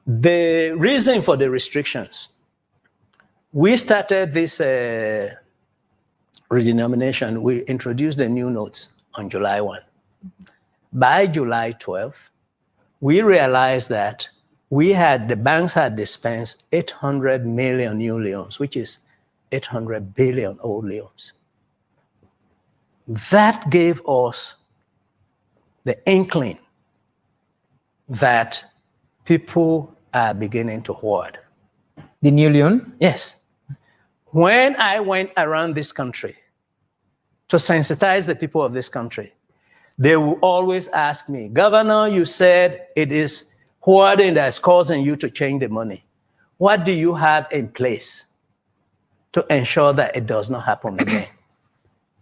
The reason for the restrictions, we started this redenomination. We introduced the new notes on July 1. By July 12, we realized that the banks had dispensed 800 million new loans, which is 800 billion old loans. That gave us the inkling that people are beginning to hoard. The new loan? Yes. When I went around this country to sensitize the people of this country, they will always ask me, Governor, you said it is hoarding that's causing you to change the money. What do you have in place to ensure that it does not happen again?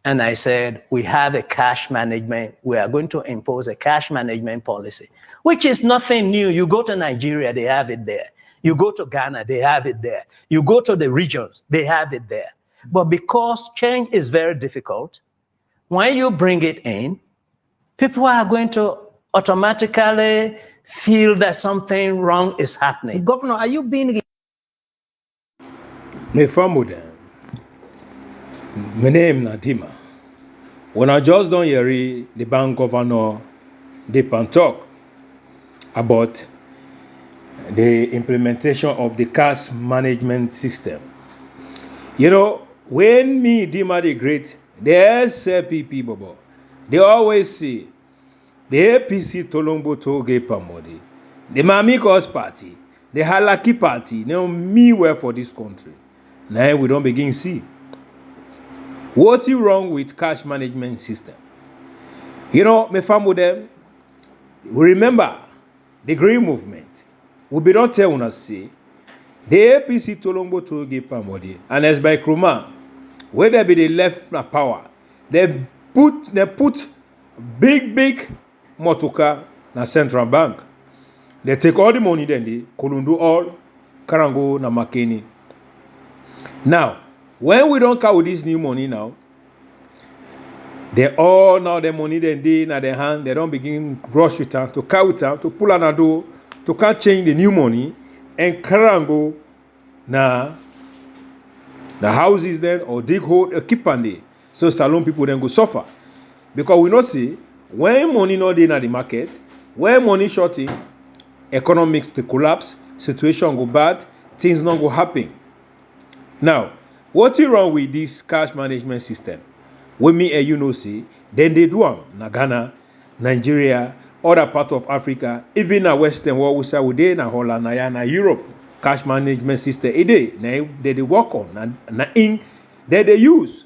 And I said, we have a cash management. We are going to impose a cash management policy, which is nothing new. You go to Nigeria, they have it there. You go to Ghana, they have it there. You go to the regions, they have it there. But because change is very difficult, when you bring it in, people are going to automatically feel that something wrong is happening. Governor, are you being... My family, my name is Nadima. When I just don't hear the bank governor, they can talk about the implementation of the cash management system. You know, when me, Dima the Great, the SLP people, they always say, the APC tolongbo tollgate panbody, the Mamikos party, the Halaki party, they don't mean well for this country. Now we don't begin to see. What's wrong with cash management system? You know, my family them, we remember the Green Movement. We be not tell us say the APC tolongbo tollgate panbody and as by Kruma, where they be the left power, they put big motoka na central bank. They take all the money then they kolundu all Karango na Makeni. Now, when we don't carry this new money now, they all now the money then they in their hand, they don't begin rush it out to carry it out, to pull an door, to can't change the new money and Karango na the houses then or dig hole keep on there. So Salone people then go suffer. Because we know see when money not in the market, when money shorting, economics to collapse, situation go bad, things not go happen. Now, what's wrong with this cash management system? When me and you know see, then they do them. Na Ghana, Nigeria, other part of Africa, even na Western world, we say we dey na Holland, na Europe, cash management system. They work on, na in they use.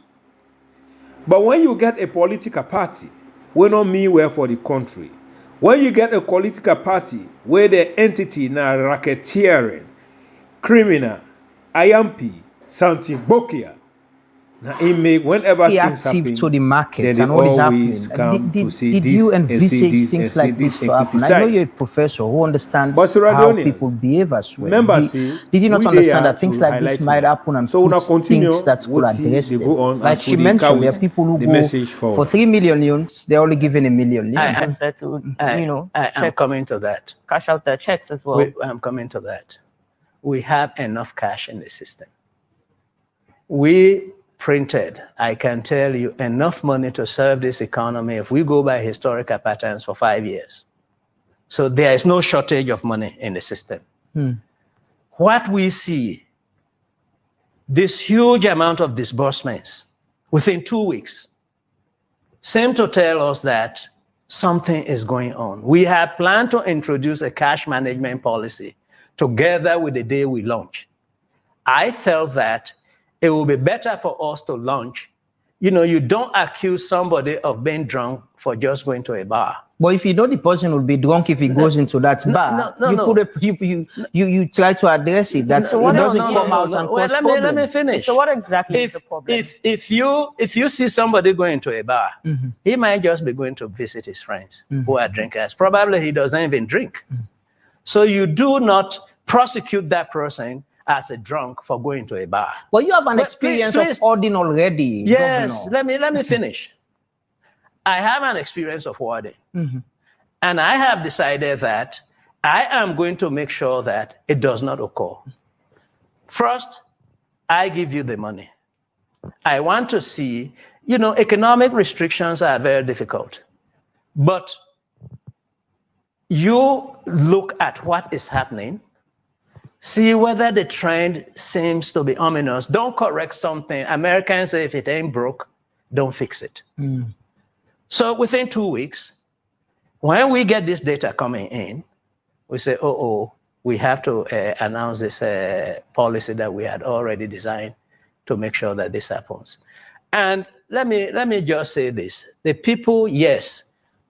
But when you get a political party, we don't mean well for the country. When you get a political party where the entity na racketeering, criminal, IMP, something bokia, now it make whenever things happen to the market then and all is happening. Did you envisage things like this to happen? I know you're a professor who understands how people behave as well. Remember, did you not understand that things like this might happen and so things that could address them? Like she mentioned, there are people who go for 3 million loans, they're only given 1 million. I'm coming to that. Cash out their checks as well. I'm coming to that. We have enough cash in the system. We printed, I can tell you, enough money to serve this economy if we go by historical patterns for 5 years. So there is no shortage of money in the system. What we see, this huge amount of disbursements within 2 weeks, seem to tell us that something is going on. We have planned to introduce a cash management policy together with the day we launch. I felt that it will be better for us to launch. You know, you don't accuse somebody of being drunk for just going to a bar. But if you know the person will be drunk if he goes into that bar, you try to address it. That's so it doesn't come out and cause problems. Let me finish. So what exactly is the problem? If you see somebody going to a bar, he might just be going to visit his friends who are drinkers. Probably he doesn't even drink. So you do not prosecute that person as a drunk for going to a bar. Well, you have an experience of hoarding already. Yes, Governor. let me finish. I have an experience of hoarding. And I have decided that I am going to make sure that it does not occur. First, I give you the money. I want to see, economic restrictions are very difficult, but you look at what is happening, see whether the trend seems to be ominous. Don't correct something. Americans say if it ain't broke, don't fix it. So within 2 weeks, when we get this data coming in, we say, we have to announce this policy that we had already designed to make sure that this happens. And let me just say this. The people, yes,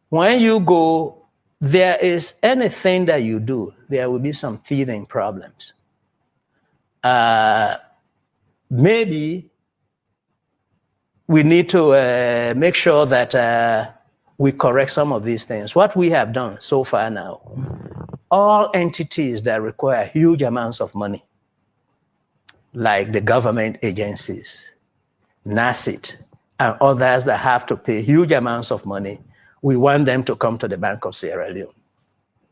when you go, there is anything that you do, there will be some teething problems. Maybe we need to make sure that we correct some of these things. What we have done so far now, all entities that require huge amounts of money, like the government agencies, NACIT, and others that have to pay huge amounts of money, we want them to come to the Bank of Sierra Leone.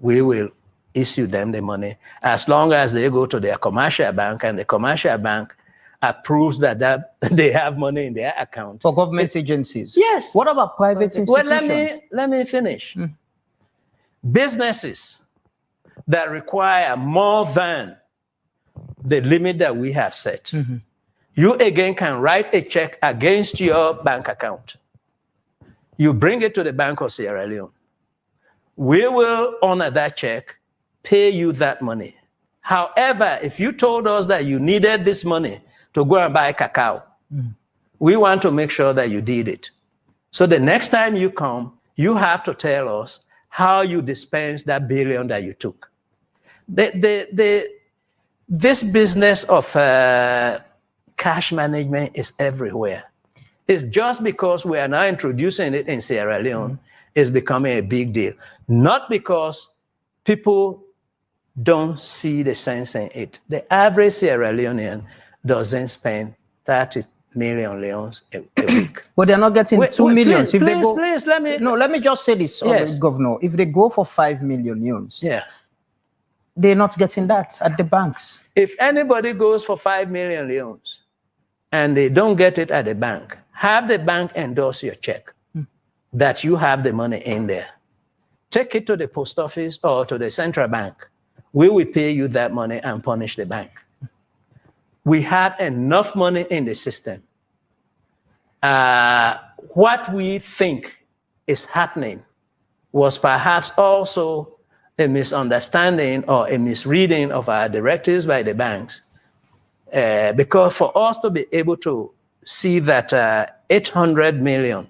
We will issue them the money as long as they go to their commercial bank and the commercial bank approves that they have money in their account. For government agencies? Yes. What about private institutions? Well, let me finish. Businesses that require more than the limit that we have set, you again can write a check against your bank account. You bring it to the Bank of Sierra Leone. We will honor that check, pay you that money. However, if you told us that you needed this money to go and buy cacao, we want to make sure that you did it. So the next time you come, you have to tell us how you dispense that billion that you took. This business of cash management is everywhere. It's just because we are now introducing it in Sierra Leone, it's becoming a big deal. Not because people don't see the sense in it. The average Sierra Leonean doesn't spend 30 million leons a week. But they're not getting 2 million. Please, let me... No, let me just say this, yes. Governor. If they go for 5 million leons, they're not getting that at the banks. If anybody goes for 5 million leons and they don't get it at the bank, have the bank endorse your check that you have the money in there. Take it to the post office or to the central bank. We will pay you that money and punish the bank. We had enough money in the system. What we think is happening was perhaps also a misunderstanding or a misreading of our directives by the banks. Because for us to be able to see that 800 million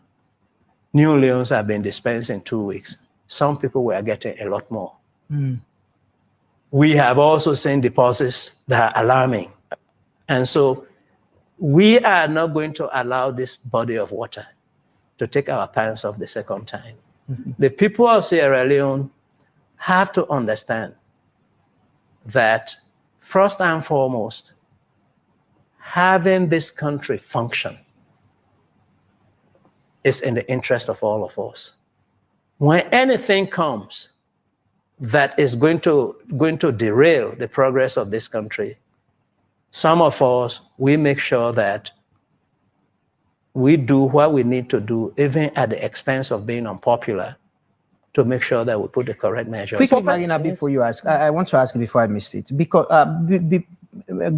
new loans have been dispensed in 2 weeks, some people were getting a lot more. We have also seen deposits that are alarming. And so we are not going to allow this body of water to take our pants off the second time. The people of Sierra Leone have to understand that first and foremost, having this country function is in the interest of all of us. When anything comes that is going to derail the progress of this country, some of us, we make sure that we do what we need to do, even at the expense of being unpopular, to make sure that we put the correct measures. Quickly, Marina, before you ask, I want to ask you before I missed it, because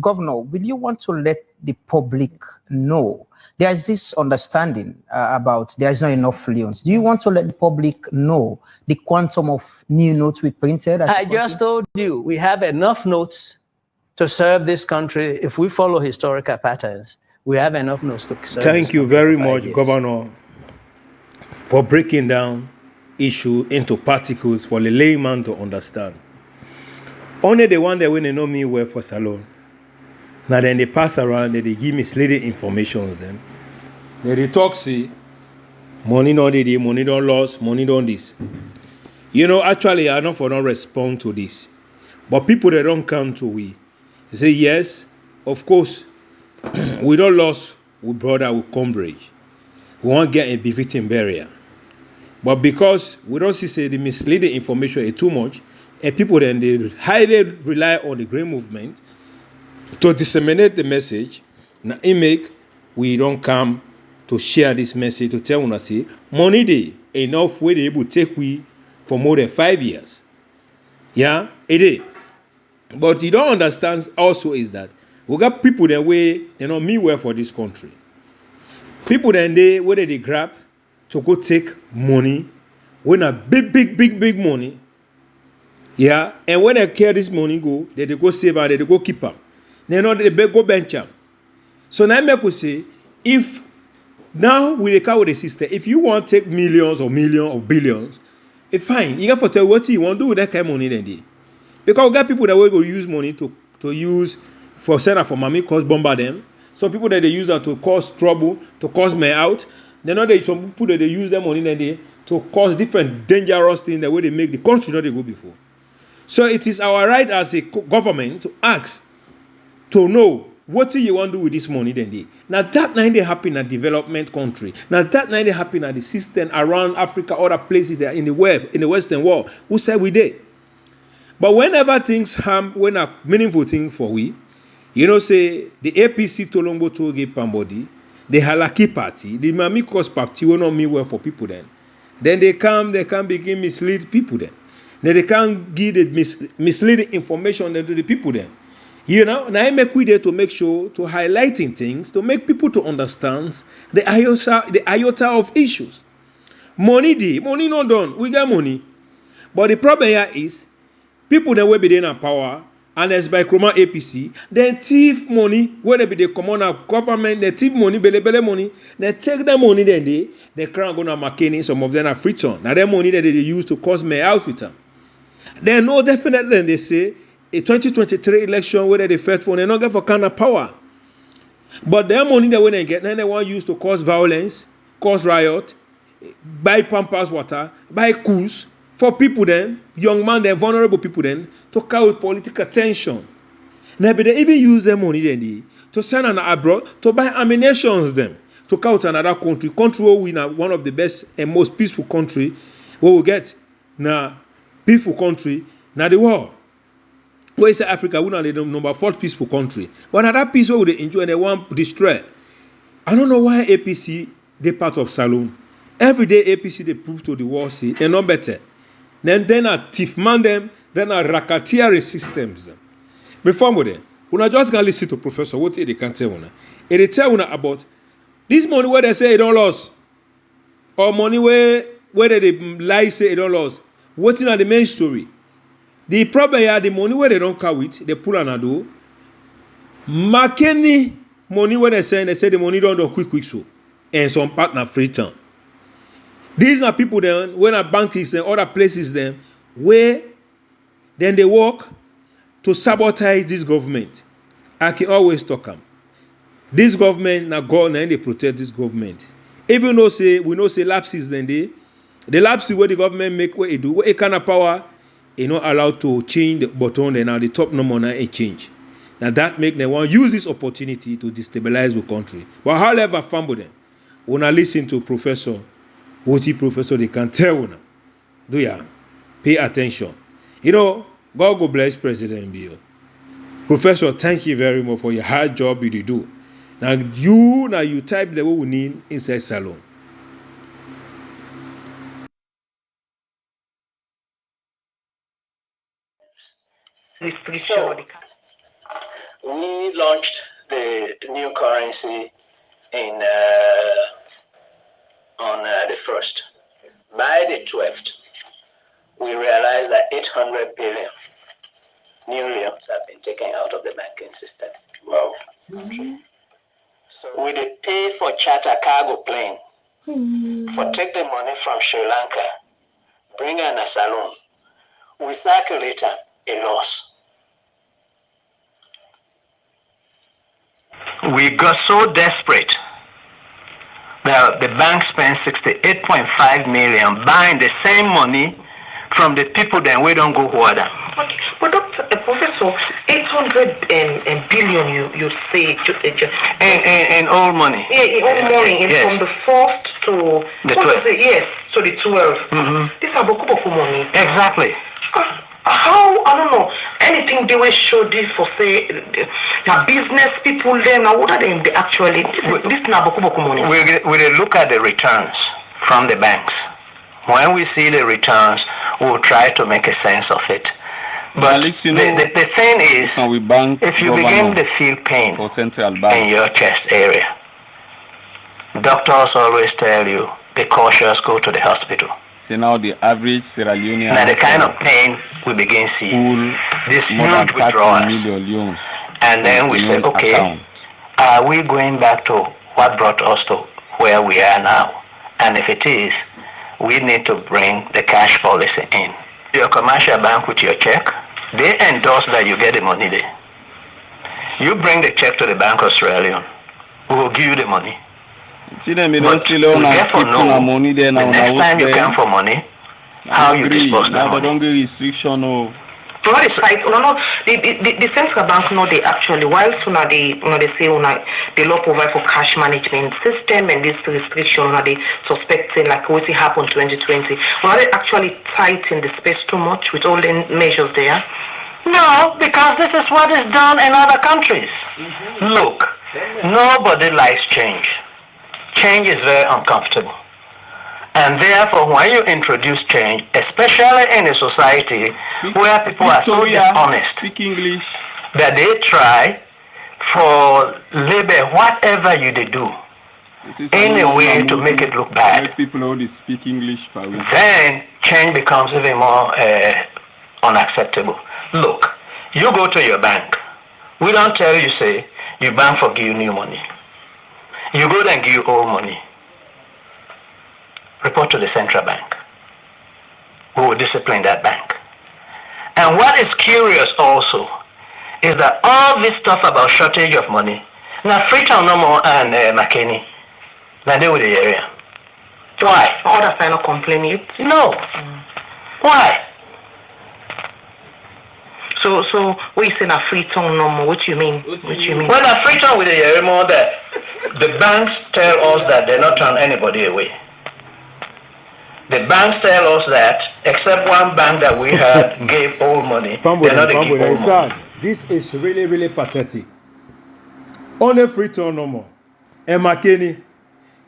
Governor, will you want to let the public know there is this understanding about there is not enough leons? Do you want to let the public know the quantum of new notes we printed? I just told you, we have enough notes to serve this country. If we follow historical patterns, we have enough notes to serve. Thank you very much, Governor, for breaking down issue into particles for the layman to understand. Only the one that when they know me well for Salone. Now then they pass around, they give misleading information. Then they talk, see, money don't need it, money don't loss, money don't this. You know, actually, I don't for not respond to this. But people that don't come to we say, yes, of course, we don't loss with brother with Cambridge. We won't get a befitting barrier. But because we don't see say the misleading information is too much, and people then they highly rely on the green movement to disseminate the message. Now, we don't come to share this message to tell us say money dey enough way they able to take we for more than 5 years. Yeah, it is. But you don't understand also is that we got people that way they don't mean well for this country. People then they where they grab to go take money when a big money. Yeah, and when they carry this money go, they go save and they go keep them. They know they go bench them. So now make we say if now we dey carry the system, if you want to take millions or billions, it's fine. You got to tell what you want to do with that kind of money then dey. Because we got people that will go use money to use for send for mommy cause bomber them. Some people that they use that to cause trouble, to cause me out. They know that some people that they use their money then they to cause different dangerous things the way they make the country not they go before. So it is our right as a government to ask to know what you want to do with this money then they. Now that night they happen in a development country. Now that night they happen at the system around Africa, other places there in the Western world. Who said we did? But whenever things happen, when a meaningful thing for we, you know, say the APC tolongbo tollgate panbody, the Halaki party, the Mamikos party will not mean well for people then. Then they can begin mislead people then. Then they can give the misleading information then to the people then. You know, now I make we there to make sure to highlighting things to make people to understand the iota of issues. Money not done. We got money, but the problem here is people that will be there in power and as by Chroma APC, then thief money where they be the common government, they thief money, bele money, they take that money then they can't go to Makeni, some of them are Freetown. Now that money that they use to cause me out with them. They know definitely they say a 2023 election where they fight for, they not get for kind of power. But their money that when they get, then they want to use to cause violence, cause riot, buy pampers water, buy coups for people then, young man then, vulnerable people then, to carry political tension. Now they even use their money then to send an abroad to buy ammunitions them to carry to another country where we are one of the best and most peaceful country where we get now peaceful country now the world. Where is Africa? We are the number 4 peaceful country. But now that peace where they enjoy and they want to destroy. I don't know why APC they part of Salone. Every day APC they prove to the world say they're not better. Then a thief man them, then a racketeering systems them. Before we then, we just gonna listen to Professor what they can tell una. They tell una about this money where they say it don't lost, or money where they lie say it don't lost. What's in the main story? The problem here, the money where they don't carry it, they pull an ado. Makeni money where they say the money don't do quick so, and some partner Freetown. These are people then, when a bank is then, other places then, where then they work to sabotage this government. I can always talk them. This government, now God, now they protect this government. Even though we know say lapses then the lapses where the government make what it do, what kind of power, not allowed to change the button, then now the top number now it change. Now that make them want to use this opportunity to destabilize the country. But however, family, when I listen to Professor they can tell you. Do ya? Pay attention. You know, God go bless President Bill. Professor, thank you very much for your hard job you do. Now you type the way we need inside Salone. So, we launched the new currency in on the 1st. By the 12th, we realized that 800 billion new leons have been taken out of the banking system. Wow. Mm-hmm. So we did pay for charter cargo plane for take the money from Sri Lanka, bring in a Salone. We circulate a loss. We got so desperate that the bank spent 68.5 million buying the same money from the people then we don't go forward. But Professor, 800 billion you say in all money. Yeah, in all money, yes. From the 1st to the 12th. Yes, so the 12th. Mm-hmm. This is a book of money. Exactly. how, I don't know, anything they will show this for say the business people then, now what are they actually, this is not boku money. We look at the returns from the banks. When we see the returns, we'll try to make a sense of it. But the thing is, if you begin to feel pain in your chest area, doctors always tell you, be cautious, go to the hospital. So now the average Sierra Leonean. Now the kind of pain we begin to see, this huge withdrawal. And then we say, okay, are we going back to what brought us to where we are now? And if it is, we need to bring the cash policy in. Your commercial bank with your check, they endorse that you get the money there. You bring the check to the Bank of Sierra Leone, we will give you the money. But we therefore know the next time you come for money, how you dispose the money. Don't get restriction or. So what is right? The central bank know they actually, while they say the law provide for cash management system and this restriction they suspecting like what happened 2020. Are they actually tighten the space too much with all the measures there? No, because this is what is done in other countries. Look, nobody likes change. Change is very uncomfortable. And therefore, when you introduce change, especially in a society where people are so dishonest, that they try for labor whatever you do, in a way to make it look bad, people only speak English. then change becomes even more unacceptable. Look, you go to your bank. We don't tell you, say, your bank for give you new money. You go there and give you old money. Report to the central bank, who will discipline that bank. And what is curious also is that all this stuff about shortage of money, now Freetown no more and Makeni, now they were the area. Why? Others are not complaining. No. Why? So what you say na Freetown no more? What you mean? Well, na Freetown with the area more that the banks tell us that they're not turning anybody away. The banks tell us that, except one bank that we had gave all money, they're not giving all money. This is really, really pathetic. On a Freetown no more. And Makeni,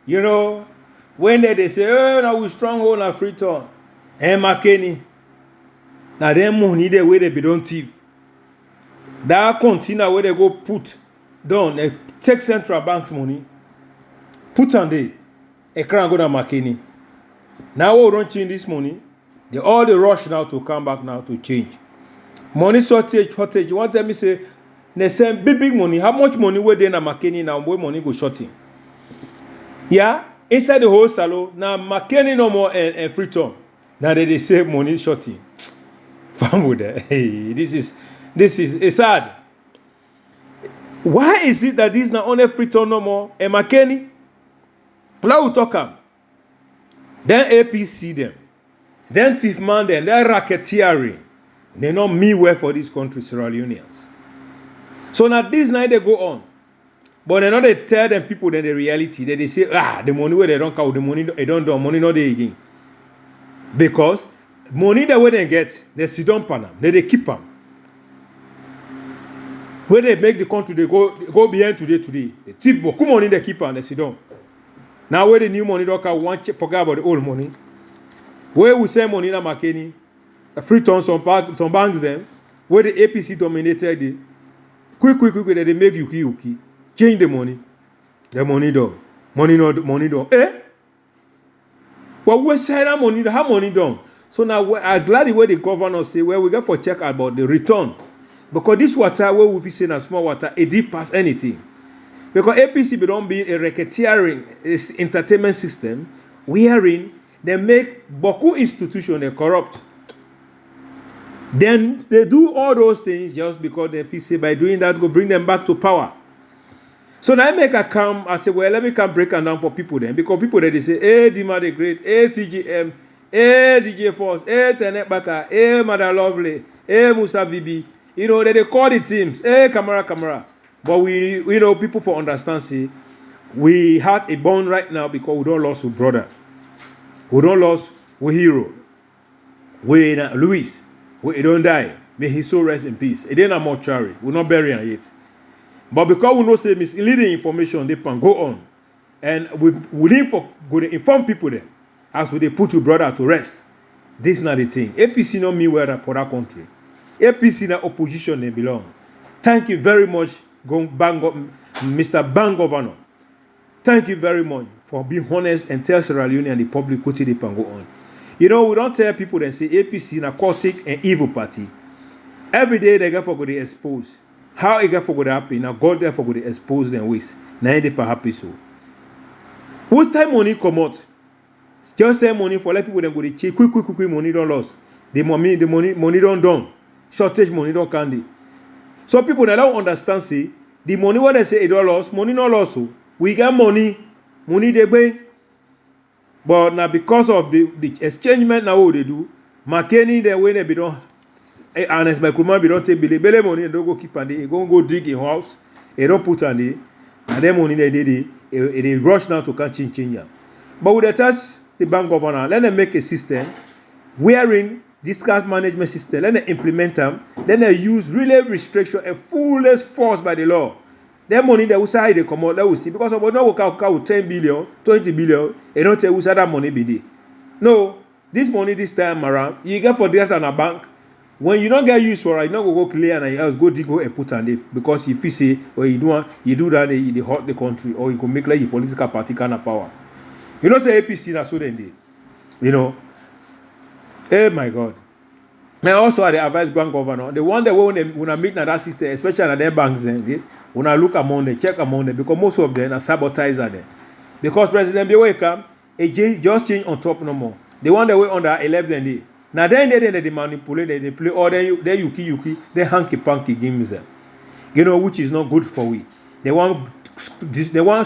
you know, when they say, oh, now we stronghold on Freetown. And Makeni, now them money the way they be don't thief. That container where they go put down, they take central bank's money, put on there, a crown go to Makeni. Now we don't change this money. They all the rush now to come back now to change. Money shortage. You want to tell me say they send big money. How much money were there na Makeni now? Where money go shorting? Yeah, inside the whole Salone now Makeni no more and Freetown. Now they say money shorting. Hey, this is it's sad. Why is it that this now only Freetown no more and Makeni? Now we talk am. Then APC them, then thief man them, then racketeering. They not me well for this country, Sierra Leoneans. So now this night they go on. But they not they tell them people then the reality that they say, the money where they don't count, the money they don't do, money not they again. Because money that way they get, they sit down pan them, they keep them. Where they make the country, they go behind today. They thief boku money they keep them, they sit down. Now where the new money don't come, forget about the old money. Where we send money na Makeni, Freetown some banks them, where the APC dominated the quick, they make yuki. Change the money. The money done. Money done. Well, we say that money, how money done? So now I'm glad the way the governor say, well, we got for check about the return. Because this water, where we say a small water, it deep past anything. Because APC don't be a racketeering entertainment system, wherein they make Boku institution they corrupt. Then they do all those things just because they feel say by doing that go bring them back to power. So now I make a come, I say, well, let me come break them down for people then. Because people that they say, hey, Dima the Great, hey, TGM, hey, DJ Force, hey, Tenet Baka, hey, Mother Lovely, hey, Musa Vibi. You know, they call the teams, hey, Camera. But we know people for understand, say, we had a bond right now because we don't lost a brother. We don't lost a hero. We Luis. he don't die. May his soul rest in peace. It ain't a mortuary. We're not burying it. But because we know say misleading information, they can go on. And we need for go to inform people there. As we they put your brother to rest. This is not the thing. APC not mean well for that country. APC na opposition they belong. Thank you very much, Mr. Bang Governor. Thank you very much for being honest and tell Sierra Leone and the public what they can go on. You know, we don't tell people that say APC narcotic and evil party. Every day they get for go to expose. How it get for go to happen? Now God there for go to expose them ways. Now they per happy so. Whose time money come out? Just send money for let people them go to check quick money don't lost. The money don't done. Shortage money don't candy. So people that don't understand say the money what they say it don't lost, money not lost. So we get money they pay. But now because of the exchangement now what they do, Makeni the way they be don't honest by Kuma be don't take bele money and don't go keep and they go dig a house, they don't put on it, and then money they rush now to catch change. But with the touch the bank governor, let them make a system wherein this cash management system, let them implement them, then they use relay restriction and fullest force by the law. That money that we say they come out, let we see. Because about now we can with 10 billion, 20 billion, and don't tell us that money be there. No, this money this time around, you get for that on a bank. When you don't get used for it, you don't go clear and else go dig and put on it. Because if you say, or you do that, they hurt the country, or you can make like your political party kind of power. You know, say APC that's so then they. You know. Oh my God. And also I advise bank governor, the one that when I meet that system, especially at their banks then, when I look among them, check among them, because most of them are sabotagers there. Because President Bill come, it just change on top no more. The one that were under 11 day. Now then they manipulate, they play all they yuki, they hanky panky games there. You know, which is not good for we. They want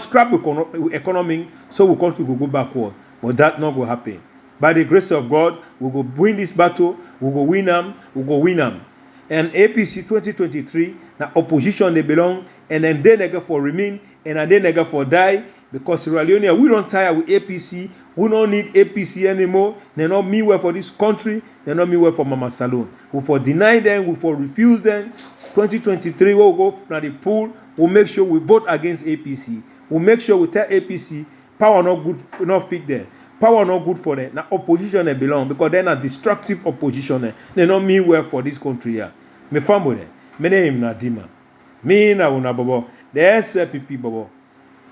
scrap economy, so we country will go backward. But that not going to happen. By the grace of God, we will win this battle, we will win them. And APC 2023, now opposition they belong, and then they nigga for remain, and then they nigga for die, because Sierra Leone, we don't tire with APC, we don't need APC anymore, they not mean well for this country, they not mean well for Mama Salone. We for deny them, we for refuse them. 2023, we'll go to the pool, we'll make sure we vote against APC. We'll make sure we tell APC, power not good, not fit there. Power not good for them. Now opposition they belong because they're not destructive opposition. They don't mean well for this country here. Me family. Me name na Dima. Me na una bobo. The SPP bobo.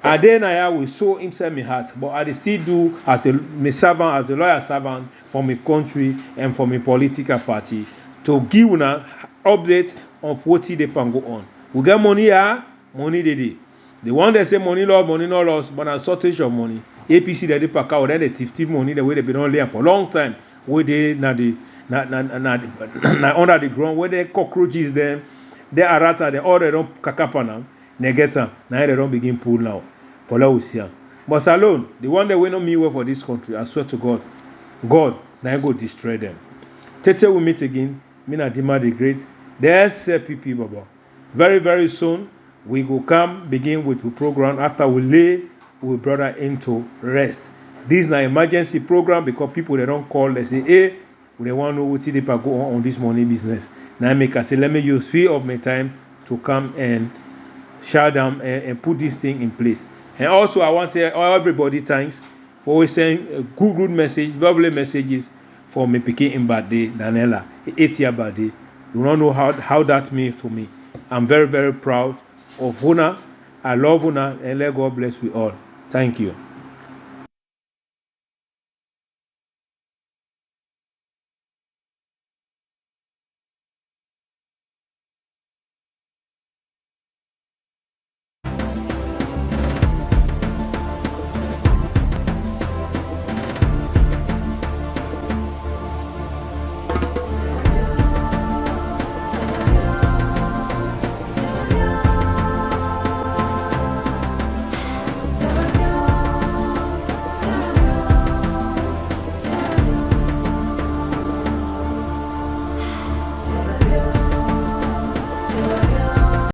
And then I will sow inside my heart, but I still do as my servant, as a lawyer servant for my country and for my political party to give una update of what they can go on. We get money here, money they did. The one that say money lost, money not lost, but a shortage of money. APC that they pack out, then they thief money the way they been on there for a long time. Where they under the ground, where they cockroaches them, they arata, they all they don't kakapa now, they get them. Now they don't begin pull now. For Laosia. But Salone, the one that will not mean well for this country, I swear to God, now go destroy them. Tete will meet again. Mina Dima the Great. There's SPP Baba. Very, very soon, we will come, begin with the program after we lay we brother into rest. This is an emergency program because people they don't call, they say, hey, they want to know what they go on this money business. Now I make I say, let me use few of my time to come and shut down and put this thing in place. And also I want to tell everybody thanks for always saying good message, lovely messages for me picking in birthday, Daniela, 8-year birthday. You don't know how that means to me. I'm very, very proud of Huna. I love Huna and let God bless we all. Thank you.